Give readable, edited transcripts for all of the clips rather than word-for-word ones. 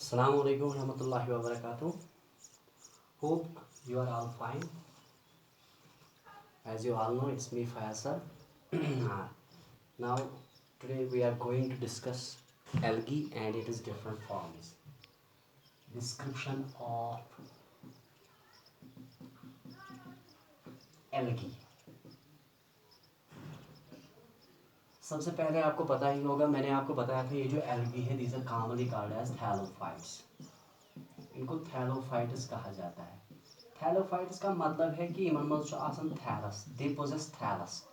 Assalamu alaikum warahmatullahi wabarakatuh. Hope you are all fine. As you all know, it's me Faisal. Now, today we are going to discuss algae and its different forms. Description of algae. सबसे पहले आपको पता ही होगा, मैंने आपको बताया था ये जो एल्गी है these are commonly called as thallophytes. इनको थैलोफाइट्स कहा जाता है. थैलोफाइट्स का मतलब है कि इमन मज आसन thallus, they possess thallus.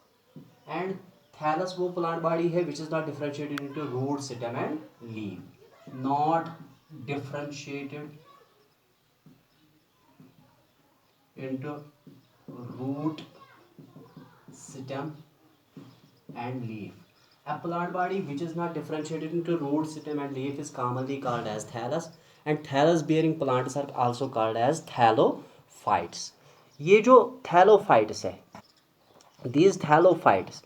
And thallus वो प्लांट बॉडी है which is not differentiated into root, stem and leave. Not differentiated into root, stem and leaf. A plant body which is not differentiated into root, stem and leaf is commonly called as thallus, and thallus bearing plants are also called as thallophytes. ये जो thallophytes है, these thallophytes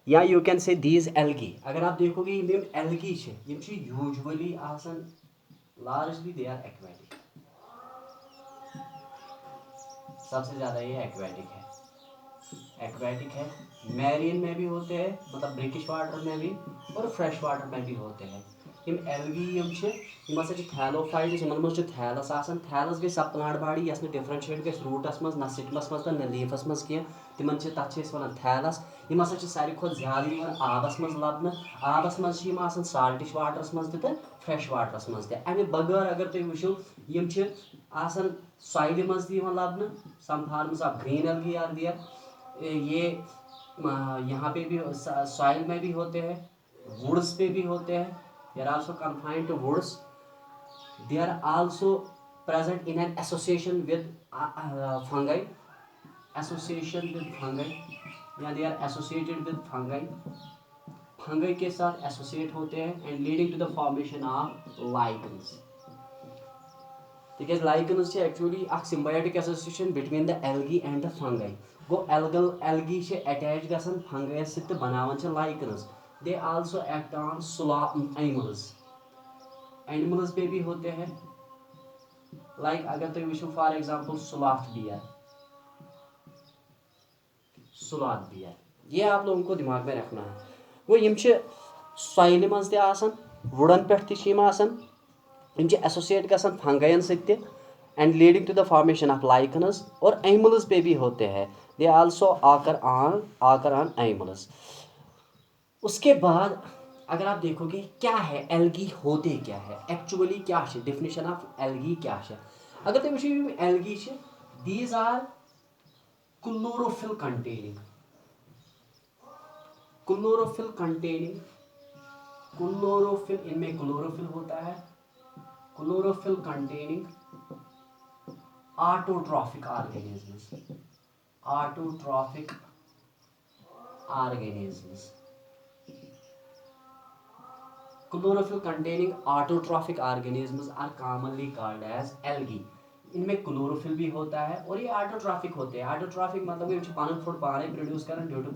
या you can say these algae, अगर आप देखोगे ये algae छे, ये छे usually आसन largely they are aquatic. सबसे ज़्यादा ये aquatic है. एक्वेटिक है, मैरीन में भी होते हैं, मतलब ब्रिटिश वाटर में भी और फ्रेश वाटर में भी होते हैं. यम एल्गी यम छ यम हसा छ थैलोफाइट्स, यमन मज छ थैलस आसन. थैलस गई सब प्लांट बॉडी यस न डिफरेंशिएट गई रूटस मज, न स्टिमस मज, न लीफस मज किया. तिमन छ तथ छ वनान थैलस. यम हसा छ सारी खोत ज्यादा यवन आबस मज लबन. आबस मज छ यम आसन साल्टिश वाटरस मज ते फ्रेश वाटरस मज ते. अमे बगैर अगर तुम वुचो यम छ आसन सॉइल मज ते यवन लबन. Some forms of green algae are there. ये यहाँ पे भी सॉइल में भी होते हैं, वुड्स पे भी होते हैं. They are also confined to woods. They are also present in an association with fungi, association with fungi या they are associated with fungi. Fungi के साथ एसोसिएट होते हैं and leading to the formation of lichens. तिकेज lichens actually a symbiotic association between the algae and the fungi. गो algae attach गसन fungus सहित बनावन lichens. They also act on animals. Animals पे भी होते हैं. लाइक अगर तुम वुचो for example sloth bear, sloth bear, ये आप लोगों को दिमाग में रखना है. वो यम सॉइल मज ते वुडन पे एसोसिएट गसन फंगाइन सहित and leading to the formation of lichens. और एनिमल्स पे भी होते हैं. They also occur on animals. उसके बाद अगर आप देखोगे क्या है एल्गी, होते क्या है एक्चुअली, क्या है डेफिनेशन ऑफ एल्गी क्या है. अगर तुम वुचो algae these are chlorophyll containing, chlorophyll containing, chlorophyll, इनमें क्लोरोफिल होता है. Chlorophyll containing autotrophic organisms, autotrophic organisms. Chlorophyll containing autotrophic organisms are commonly called as algae. इनमें क्लोरोफिल भी होता है और ये ऑटोट्रॉफिक होते हैं. ऑटोट्रॉफिक मतलब ये पानी फूड पाने प्रोड्यूस करन due to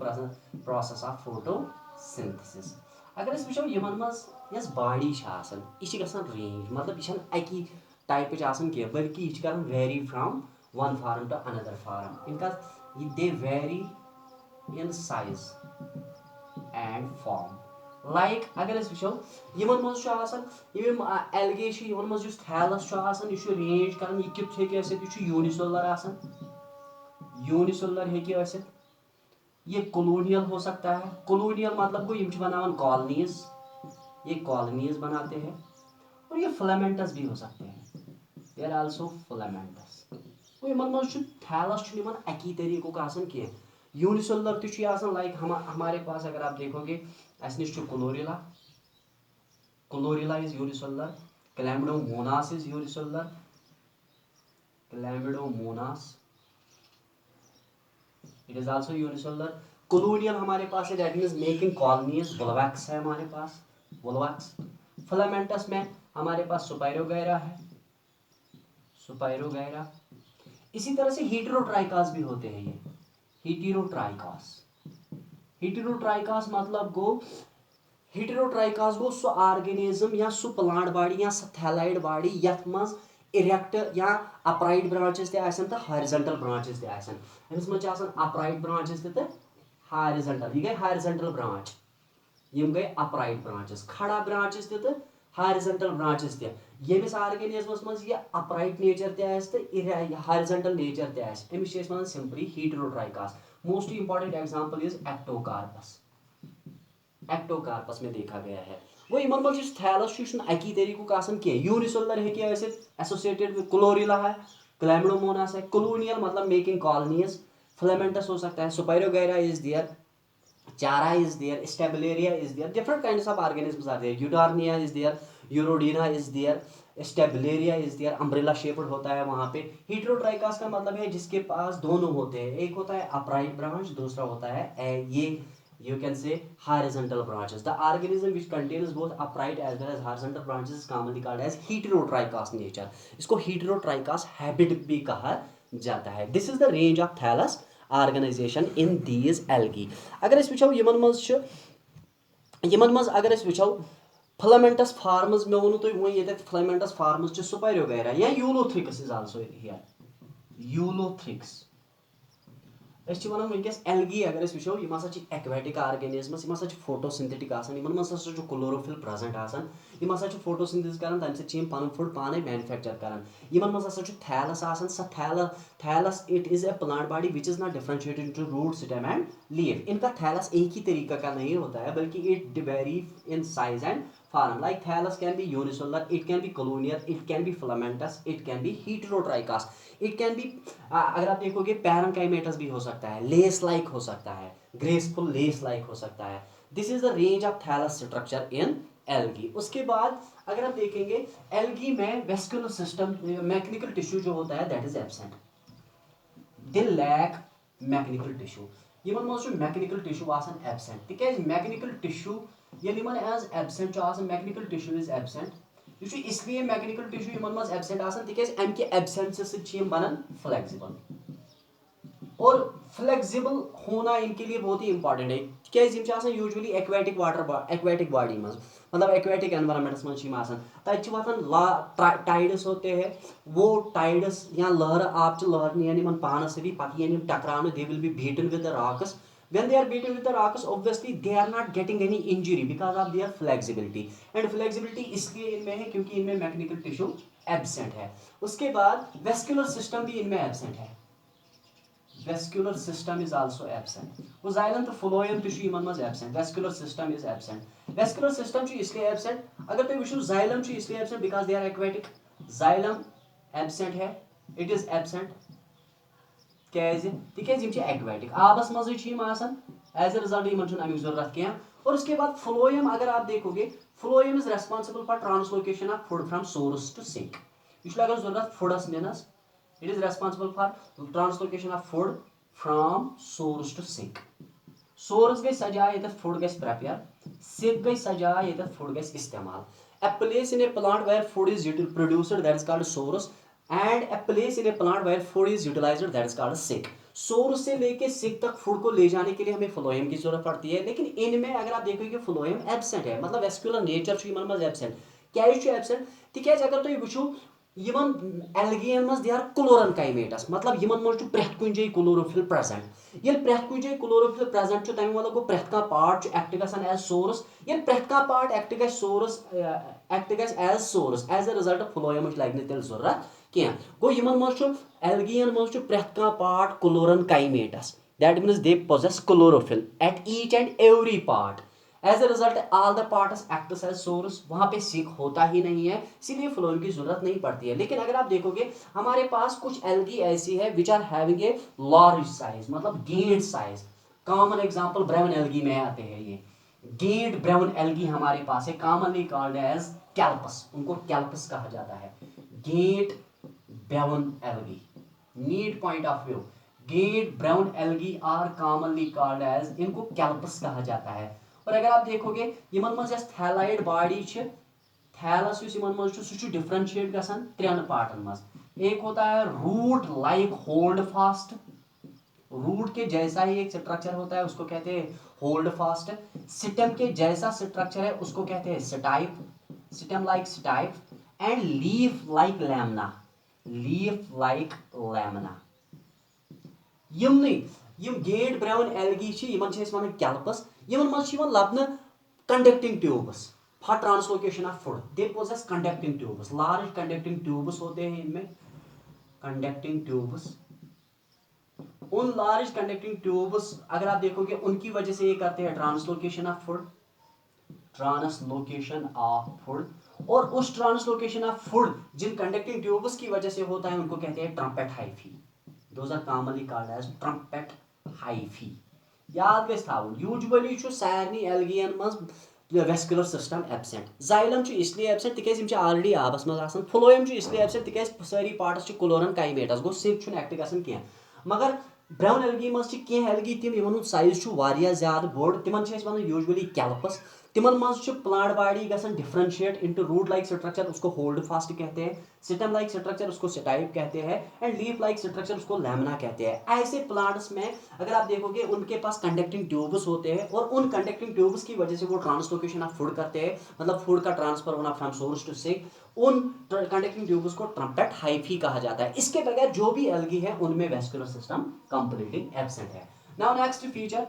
process of photosynthesis. अगर इस वुचो यमन मज यस बॉडी छ आसन, ये गसन रेंज, मतलब ये अकी टाइप आसन के, बल्कि ये करन vary from one form to another form. इनका they vary in size and form. Like अगर अस वुचो यमन मज एल्गे यमन मज थैलस यह रेंज कर, यह कित हे यूनिसेलुलर आसन, यूनिसेलुलर हे. ये कॉलोनियल हो सकता है. कॉलोनियल मतलब गो यम बनावन कॉलोनीज, ये कॉलोनीज बनाते हैं. और ये फिलामेंटस भी हो सकते हैं. They are also filamentous. यमन मज थैलस अकी तरीको का आसन किए. यूनिसेलुलर ती लाइक हमारे पास अगर आप देखोगे अस निश chlorella, chlorella is unicellular. Chlamydomonas is unicellular, chlamydomonas it is also unicellular. Colonial हमारे पास है, that means making colonies. Volvox है हमारे पास, वोल्वैक्स. फिलामेंटस में हमारे पास सुपायरोगैरा है, सुपायरोगैरा. इसी तरह से हीटेरोट्राइकास भी होते हैं. ये हीटेरोट्राइकास, हीटेरोट्राइकास मतलब गो हेटेरोट्राइकास गो सो ऑर्गेनिज्म या सो प्लांट बॉडी या सो थैलाइड बॉडी यथ मज इरेक्ट या अपराइट ब्रांचेस ते आसन तो हॉरिजॉन्टल ब्रांचेस ते आसन अमिस मज आसन अपराइट ब्रांचेस ते हॉरिजॉन्टल ये गए हॉरिजॉन्टल ब्रांच यम गए अपराइट ब्रांचेस खड़ा ब्रांचेस ते हॉरिजॉन्टल ब्रांचेस ते यमिस ऑर्गेनिज्मस मज ये अपराइट नेचर ते आस ते हॉरिजॉन्टल नेचर ते आस अमिस छ वनान simply heterotrichous most important example is ectocarpus ectocarpus में देखा गया है वो इन मज थैलस अकी तरीक यूनिसेलुलर हे एसोसिएटेड विद क्लोरिला है क्लैमिडोमोनास है कॉलोनियल मतलब मेकिंग कॉलोनीज फिलामेंटस हो सकता है spirogyra is there chara is there acetabularia is there different kinds of organisms are there eudorina is there यूरोडीना is there acetabularia is there umbrella shaped होता है वहां पे हेटेरोट्राइकास का मतलब है जिसके पास दोनों होते हैं एक होता है अपराइट ब्रांच दूसरा होता है ये you can say horizontal branches. The organism which contains both upright as well as horizontal branches is commonly called as heterotrichous nature. इसको heterotrichous habit भी कहा जाता है. This is the range of thallus organization in these algae. अगर इस विचार Yemen मज अगर इस विचार filamentous forms में वोनु तो वो ये तक filamentous forms जो Superiorgyra या Eulothrix is also here. Eulothrix. वनस algae अगर वो यम हसा एक्वेटिक ऑर्गेनिजम्स यम हसा फोटोसिंथेटिक यम क्लोरोफिल प्रेजेंट यम हसा फोटोसिंथेसिस कर तम सम पन फूड पाने मैन्युफैक्चर कर यमन मज हसा thallus thallus it is a plant body which is not differentiated into root stem and leaf इनका थैलस एक ही तरीका का नहीं होता है बल्कि it vary in size and form like thallus can be unicellular it can be colonial it can be filamentous it can be heterotrichous it can be अगर आप देखोगे पैरेन्काइमेटस भी हो सकता है लेस लाइक हो सकता है ग्रेसफुल लेस लाइक हो सकता है this is the range of thallus structure in algae उसके बाद अगर आप देखेंगे एल्गी में वेस्कुलर सिस्टम मैकेनिकल टिश्यू जो होता है that is absent they lack mechanical tissue यमन मज मैकेनिकल टिश्यू आसान एब्सेंट तिकाज मैकेनिकल टिश्यू ये एज एब्सेंट मैकेनिकल टिश्यू इज एब्सेंट यह इसलिए मैकेनिकल टिश्यू इन मज एब्सेंट आम के एब्सेंस से बनान फ्लेक्सिबल और फ्लेक्सिबल होना इनके लिए बहुत ही इंपॉर्टेंट है क्या usually aquatic water aquatic body मज मतलब एक्वेटिक एनवायरमेंट्स मज तक वतन टाइड्स होते हैं वो टाइड्स या लहर आप लहर नीन पानस सभी पे टकराने they will be beaten with the rocks when they are beaten with the rocks obviously they are not getting any injury because of their flexibility and flexibility इसलिए इनमें है क्योंकि इनमें मैकेनिकल टिश्यू एब्सेंट है उसके बाद वेस्कुलर सिस्टम भी इनमें एब्सेंट है vascular system is also absent वो जाइलम तो फ्लोएम टिश्यू इमन मज absent vascular system is absent vascular system इसलिए एब्सेंट अगर तुम वुचो जाइलम इसलिए absent because they are aquatic xylem absent है इट इज एब्सेंट एक्वेटिक आबस मज एज ए रिजल्ट अमुक जरूरत क्या और उसके बाद फ्लोएम अगर आप देखोगे phloem is responsible for translocation of food from source to sink यह लगन जरूरत फूडस निनस it is responsible for translocation of food from source to sink source गई सजा ये फूड गई प्रेपेयर सिंक गई सजा ये फूड गई इस्तेमाल a place in a plant where food is produced that is called source and a place in a plant where food is utilized that is called sink source से लेके sink तक food को ले जाने के लिए हमें फ्लोएम की जरूरत पड़ती है लेकिन इनमें अगर आप देखोगे फ्लोएम एब्सेंट है मतलब वेस्कुलर नेचर इन मज एब्सेंट क्या एब्सेंट तिकाज अगर तुम वुचो एल्गियन मज दे आर क्लोरनकाइमेटस मतलब यमन मज प्रेथ कुन जाय क्लोरोफिल प्रेजेंट ये प्रेथ कुन जाय क्लोरोफिल प्रेजेंट तमें मतलब गो प्रेथ का पार्ट एक्ट गसान एज सोर्स ये प्रेथ का पार्ट एक्ट गस सोर्स एक्ट गस as source as a result phloem लगे तेल जरूरत क्या गो यमन मज एल्गियन मज प्रेथ का part chlorenchymatous that means they possess chlorophyll at each and every part as a result all the parts acts as source वहां पे सिंक होता ही नहीं है इसीलिए फ्लोएम की जरूरत नहीं पड़ती है लेकिन अगर आप देखोगे हमारे पास कुछ एल्गी ऐसी है which are having a large size मतलब गेंद size common example brown algae में आते हैं ये गेंद ब्राउन एल्गी हमारे पास है कॉमनली कॉल्ड एज कैल्पस उनको कैल्पस कहा जाता है गेंद ब्राउन एल्गी नीड पॉइंट ऑफ व्यू गेंद brown algae are commonly called as इनको कैल्पस कहा जाता है और अगर आप देखोगे यमन मज थैलाइड बॉडी थैलस यमन मज सह डिफरेंशिएट गसान त्रेन पार्टन मज एक होता है root like holdfast root के जैसा ही एक स्ट्रक्चर होता है उसको कहते हैं होल्ड फास्ट। स्टेम के जैसा स्ट्रक्चर है उसको कहते हैं stipe, stem like stipe. And leaf like lamina, leaf like lamina. यम गेट ब्राउन एल्गी कैल्पस, लबन conducting tubes for translocation of food. They possess conducting tubes, large conducting tubes होते हैं इनमें, कंडक्टिंग ट्यूब्स। उन लार्ज कंडक्टिंग ट्यूब्स अगर आप देखोगे उनकी वजह से ये करते हैं translocation of food, translocation of food. और उस ट्रांसलोकेशन ऑफ फूड जिन कंडक्टिंग ट्यूब्स की वजह से होता है उनको कहते हैं trumpet hyphae. Those are commonly called as trumpet hyphae. याद गस थाउन यूजुअली सारनी एल्गियन मज वेस्कुलर सिस्टम एब्सेंट। जाइलम इसलिए एब्सेंट तिकेज ऑलरेडी आबस मज आसान। फ्लोएम इसलिए एब्सेंट तिकेज सारी पार्ट्स क्लोरन काइमेटस गो सिंक एक्ट गसन कह। मगर ब्राउन एल्गी मज कह एल्गी तिम यमन साइज ज्यादा बोड़, तिमन यूजुअली कैल्पस। तिमन मज प्लांट बॉडी गसन differentiate into root like structure, उसको होल्ड फास्ट कहते हैं। स्टेम लाइक स्ट्रक्चर उसको स्टाइप कहते हैं। एंड लीफ लाइक स्ट्रक्चर उसको लैमिना कहते हैं। ऐसे प्लांट्स में अगर आप देखोगे उनके पास कंडक्टिंग ट्यूब्स होते हैं और उन कंडक्टिंग ट्यूब्स की वजह से वो ट्रांसलोकेशन ऑफ फूड करते हैं, मतलब फूड का ट्रांसफर होना फ्रॉम सोर्स टू सिंक। उन कंडक्टिंग ट्यूब्स को ट्रम्पेट हाइफी कहा जाता है। इसके बगैर जो भी एल्गी है उनमें वेस्कुलर सिस्टम कंप्लीटली एब्सेंट है। Now next feature,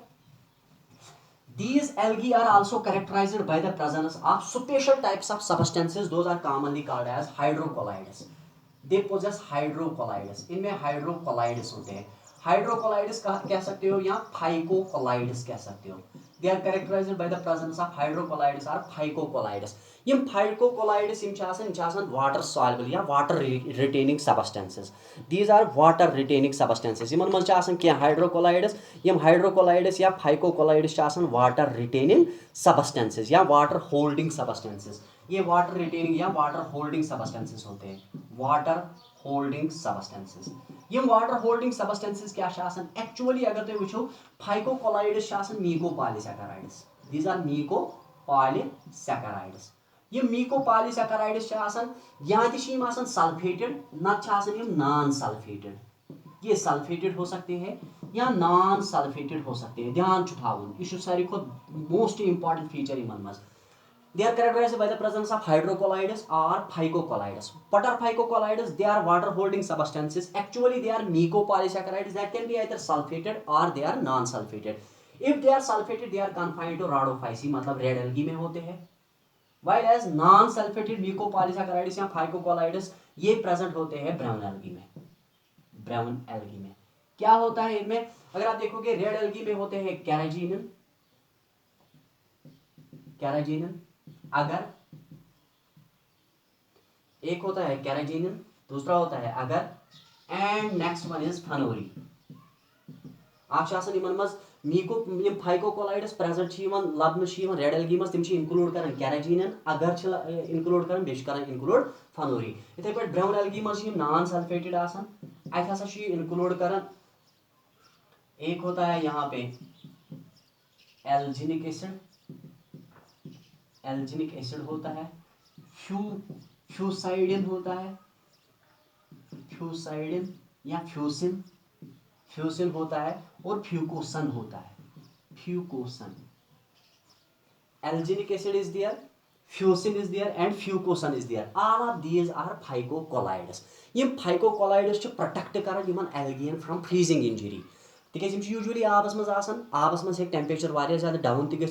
these algae are also characterized by the presence of special types of substances, those are commonly called as hydrocolloids. They possess hydrocolloids, इनमें hydrocolloids होते हैं। hydrocolloids कह सकते हो या phycocolloids कह सकते हो। They are characterized by the presence of hydrocolloids or phycocolloids. यम phycocolloids water soluble या water retaining substances. These are water retaining substances. Yemen मज क्या hydrocolloids, यम hydrocolloids या phycocolloids water retaining substances या water holding substances. ये water retaining या water holding substances होते हैं, वाटर होल्डिंग सब्सटेंसेस। यम वाटर होल्डिंग सब्सटेंसेस क्या एक्चुअली अगर तुम वो फाइकोकोलाइड्स मीकोपॉलीसैकेराइड्स। These are मीकोपॉलीसैकेराइड्स। ये मीकोपॉलीसैकेराइड्स या सल्फेटेड न नॉन सल्फेटेड। ये सल्फेटेड हो सकते हैं या नॉन सल्फेटेड हो सकते हैं। ध्यान थाउन यह सारी खुद मोस्ट इंपॉर्टेंट फीचर इन मज। They are characterized by the presence of hydrocolloids or phycocolloids. What are phycocolloids? They are water holding substances. Actually they are mucopolysaccharides that can be either sulfated or they are non-sulfated. If they are sulfated they are confined to rhodophysi, मतलब red algae में होते हैं। While as non-sulfated mucopolysaccharides या phycocolloids ये present होते हैं brown algae में। brown algae में क्या होता है इनमें? अगर आप देखोगे red algae में होते हैं carrageenan, carrageenan अगर, एक होता है कैराजीनिन, दूसरा होता है agar, and next one is funori. मीको फाइकोकोलाइड्स प्रेजेंट लबन रेड एल्गी मज इंक्लूड कर कैराजीनिन, अगर इंक्लूड कर इंक्लूड फनोरी। इथे पे ब्राउन एल्गी मज नॉन सल्फेटेड इंक्लूड कर। एक होता है यहाँ पे एल्जिनिक एसिड, एल्जिनिक एसिड होता है, फ्यूसाइडिन होता है, फ्यूसाइडिन या फ्यूसिन, फ्यूसिन होता है और फ्यूकोसन होता है, fucosan. Alginic acid is there, fucin is there and fucosan is there. All of these are phycocolloids. यम फाइकोकोलाइड्स प्रोटेक्ट कर यमन एल्गियन फ्रॉम फ्रीजिंग इंजरी। तिकेज यूजुअली आबस मज आबस मज टेम्परेचर वारिया ज्यादा डाउन तक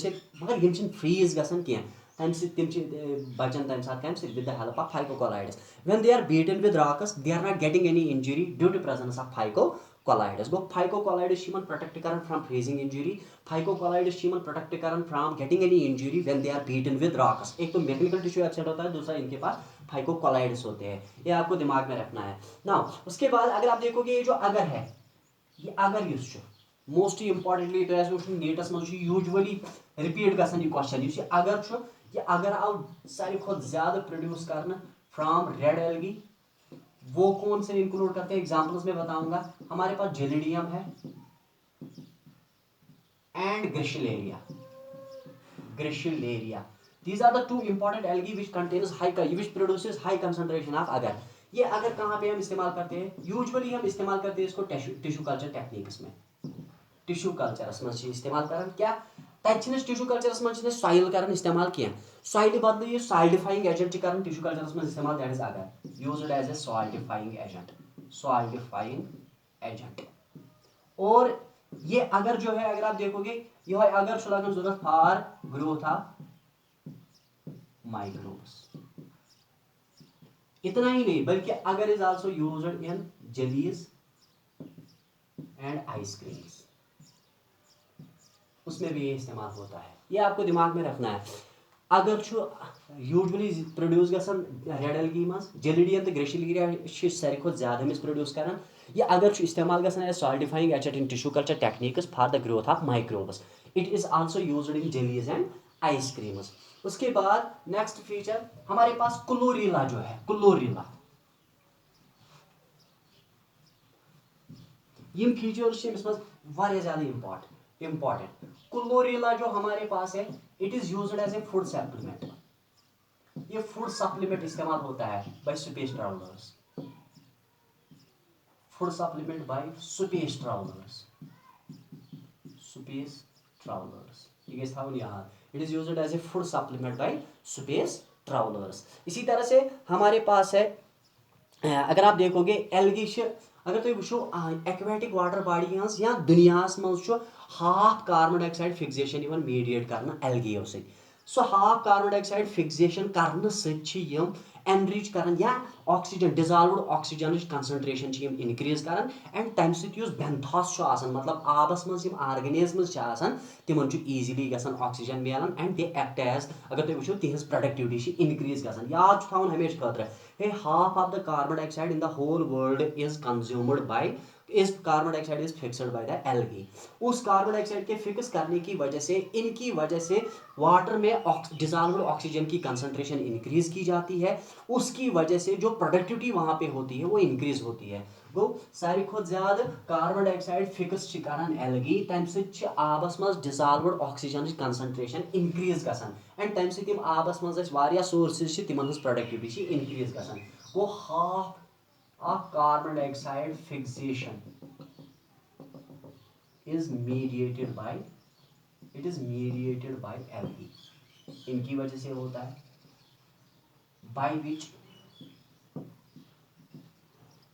मगर यम फ्रीज गसन कह बचन तम साथ with the help of phycocolloids. When they are beaten with rocks, they are not getting any injury due to presence of phycocolloids. Go phycocolloids protect karan from freezing injury. Phycocolloids protect karan from getting any injury when they are beaten with rocks. एक तो mechanical tissue absent होता है, दूसरा इनके पास फाइकोकोलाइड्स होते हैं। ये आपको दिमाग में रखना है ना। उसके बाद अगर आप देखोगे ये जो अगर है, ये अगर यूज मोस्ट इंपॉर्टेंटली तो नीटस मज यूजुअली रिपीट गसन ये क्वेश्चन। ये अगर ये अगर आउ सारी खुद ज्यादा प्रोड्यूस करना फ्रॉम रेड एल्गी, वो कौन से इंक्लूड करते हैं? एग्जांपल्स में बताऊंगा। हमारे पास जेलिडियम है and gracilaria, gracilaria. These are the two important algae which contains which produces high concentration of agar. ये अगर कहाँ पे हम इस्तेमाल करते हैं? यूजुअली हम इस्तेमाल करते हैं इसको टिश्यू कल्चर टेक्निक्स में। टिश्यू कल्चरस मज इस्तेमाल करान क्या तब टिश्यू कल्चरस मज सॉइल करान इस्तेमाल कह सॉइल बदल यह सॉइलिफाइंग एजेंट करान टिश्यू कल्चरस मज इस्तेमाल दैट इज अगर यूज्ड एज ए सॉइलिफाइंग एजेंट और ये अगर जो है अगर आप देखोगे यह अगर लगन जरूरत फॉर ग्रोथ ऑफ माइक्रोब्स इतना ही नहीं बल्कि अगर is also used in jellies and ice creams उसमें भी ये इस्तेमाल होता है ये आपको दिमाग में रखना है अगर यूजुअली प्रोड्यूस गसन रेड एल्गी मज जेलिडियन तो ग्रेशिलिया सारे खुद ज्यादा मिस प्रोड्यूस करान ये अगर इस्तेमाल गसन as solidifying agent in tissue culture techniques for the growth of microbes it is also used in jellies and ice creams उसके बाद नेक्स्ट फीचर हमारे पास क्लोरीला जो है क्लोरीला ये फीचर्स इसमें ज्यादा इंपॉर्टेंट क्लोरीला जो हमारे पास है it is used as a food supplement ये फूड सप्लीमेंट इस्तेमाल होता है by space travellers food supplement by space travellers ये थावन याद it is used as a food supplement by space travellers इसी तरह से हमारे पास है अगर आप देखोगे एल्गी अगर तुम वो एक्वेटिक वाटर बॉडी या दुनिया मज half carbon dioxide fixation mediate करना एल्गियो सो हाफ कार्बन डाइऑक्साइड फिक्सेशन करने सम एनरिच कर या oxygen dissolved oxygen concentration increase कर एंड तम बेंथॉस मतलब आबस मज ऑर्गेनिजम्स तिमन ईजिली गसान ऑक्सीजन मिलान एंड दे एक्ट एज अगर तुम वो तिज प्रोडक्टिविटी इनक्रीज गसान याद थवन हमेशा खतर hey half of the carbon dioxide in the whole world is consumed by carbon dioxide is fixed by the algae उस कार्बन डाइऑक्साइड के फिक्स करने की वजह से इनकी वजह से वाटर में डिसॉल्व्ड ऑक्सीजन की कंसंट्रेशन इंक्रीज की जाती है उसकी वजह से जो प्रोडक्टिविटी वहां पे होती है वो इंक्रीज होती है गो सारी खुद ज्यादा कार्बन डाइऑक्साइड फिक्स करान एल्गी तम आबस मज डिसॉल्व्ड ऑक्सीजन कंसंट्रेशन इंक्रीज गसान एंड तम तम आबस मज सोर्सेज तिमन प्रोडक्टिविटी इंक्रीज गसान गो half of carbon dioxide fixation is mediated by algae इनकी वजह से होता है by which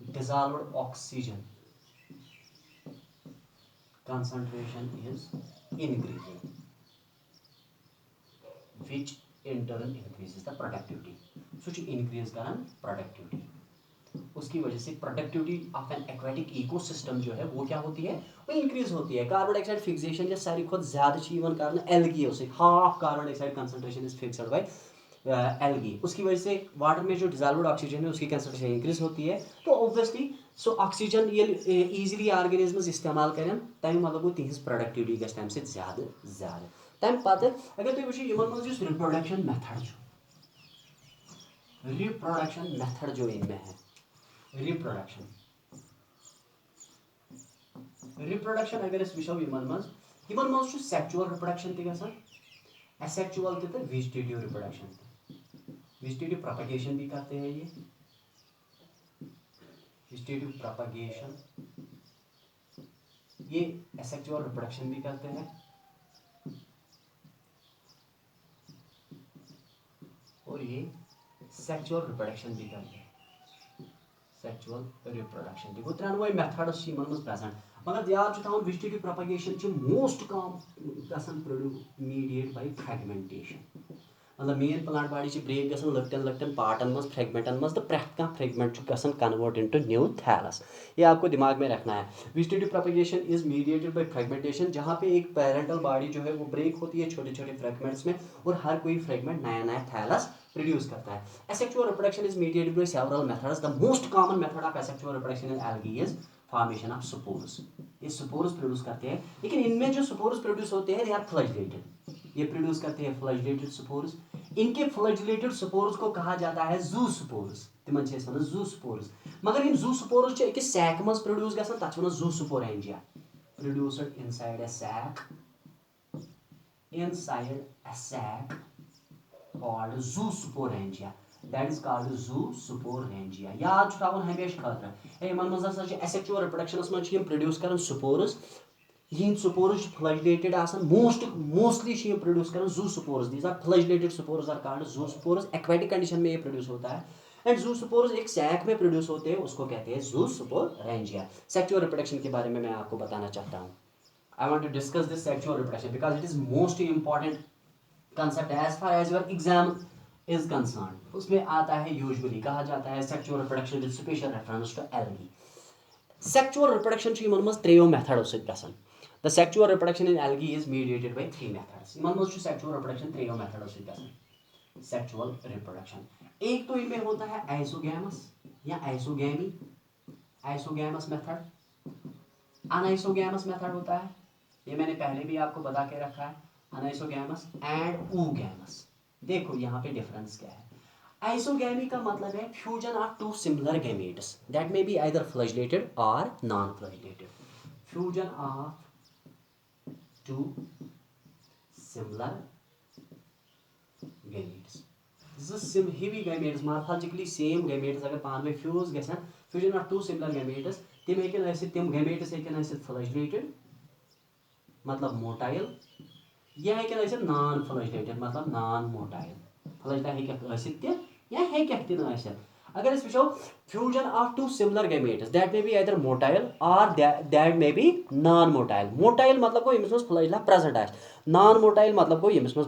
dissolved oxygen concentration is increasing which in turn increases the productivity so increase Karan productivity उसकी वजह से productivity of N aquatic ecosystem जो है वो क्या होती है वो इंक्रीज होती है कार्बन डाइऑक्साइड फिक्सेशन या सारी खुद ज्यादा करना एल्गी से half carbon dioxide concentration is fixed by algae उसकी वजह से वाटर में जो डिसॉल्व्ड ऑक्सीजन है उसकी कंसंट्रेशन इंक्रीज होती है तो ऑब्वियसली सो ऑक्सीजन ये इजीली ऑर्गेनिजम्स इस्तेमाल करें तम मतलब वो तिज प्रोडक्टिविटी गस तम से ज्यादा तम पत अगर तुम वो यमन मज रिप्रोडक्शन मेथड जो इनमें है रिप्रोडक्शन अगर वो यमन मज सेक्चुअल रिप्रोडक्शन तक एसेक्चुअल तो वेजिटेटिव रिप्रोडक्शन वेजिटेटिव प्रोपगेशन भी करते हैं ये वेजिटेटिव प्रोपगेशन ये एसेक्चुअल रिप्रोडक्शन भी करते हैं और ये सेक्चुअल रिप्रोडक्शन भी करते हैं सेक्चुअल रिप्रोडक्शन गो त्रोनवे मेथड्स प्रेजेंट मगर याद vegetative propagation most common mediate by fragmentation मतलब मेन प्लांट बॉडी ब्रेक गसन लकटन पार्टन मज फ्रेगमेंटन मज तो प्रैथ कह फ्रेगमेंट गसन कन्वर्ट इनटू न्यू थैलस ये आपको दिमाग में रखना है vegetative propagation is mediated by fragmentation जहाँ पे एक पेरेंटल बॉडी जो है वो ब्रेक होती है छोटे छोटे फ्रेगमेंट्स में और हर कोई फ्रेगमेंट नया नया थैलस प्रोड्यूस करता है asexual reproduction is mediated by several methods the most common method of asexual reproduction in algae is formation of spores ये spores प्रोड्यूस करते हैं लेकिन इनमें जो spores प्रोड्यूस होते हैं they are flagellated ये प्रोड्यूस करते हैं flagellated spores इनके flagellated spores को कहा जाता है zoospores तिमन छे वनान zoospores मगर इन zoospores छ एक sac मज प्रोड्यूस गसन तत वनान zoosporangia produced inside a sac called zoosporangia that is called zoosporangia याद थवन हमेशा खतर ए मन मज asexual reproduction मज प्रोड्यूस करन spores यिन स्पोर्स फ्लैजिलेटेड आसान मोस्टली ये प्रोड्यूस कर zoospores these are flagellated spores are called zoospores aquatic condition में ये प्रोड्यूस होता है एंड जू स्पोर्स एक सैक में प्रोड्यूस होते हैं उसको कहते हैं जू स्पोरेंजिया। सेक्सुअल रिप्रोडक्शन के बारे में मैं आपको बताना चाहता हूँ। I want to discuss this sexual reproduction because it is most important concept as far as your exam is concern. उसमें आता है यूजुअली कहा जाता है sexual reproduction with special reference to algae. Sexual reproduction यमन मज त्रेयो मेथडो सत्य। The sexual reproduction in algae is mediated by 3 methods. यमन मज सेक्सुअल रिप्रोडक्शन त्रेयो मेथडो सत्य। सेक्सुअल रिप्रोडक्शन एक तो इनमें होता है आइसोगैमस या आइसोगैमी, आइसोगैमस मेथड। अनआइसोगैमस मेथड होता है, ये मैंने पहले भी आपको बता के रखा है, अनआइसोगैमस एंड ऊगैमस। देखो यहाँ पे डिफरेंस क्या है। आइसोगैमी का मतलब है fusion of two similar gametes that may be either flagellated और non flagellated. Fusion of two similar gametes. This is heavy gametes, morphologically same gametes अगर पान में फ्यूज गए fusion of two similar gametes तिम हेकन ऐसे तिम gametes हेकन ऐसे flagellated मतलब motile या हेकन ऐसे non flagellated मतलब non motile। flagella हेकन ऐसे ते या हेकन ते न ऐसे। अगर इस विषय fusion of two similar gametes that may be either motile or that may be non motile। motile मतलब को यमिस में flagella present है, non motile मतलब को यमिस में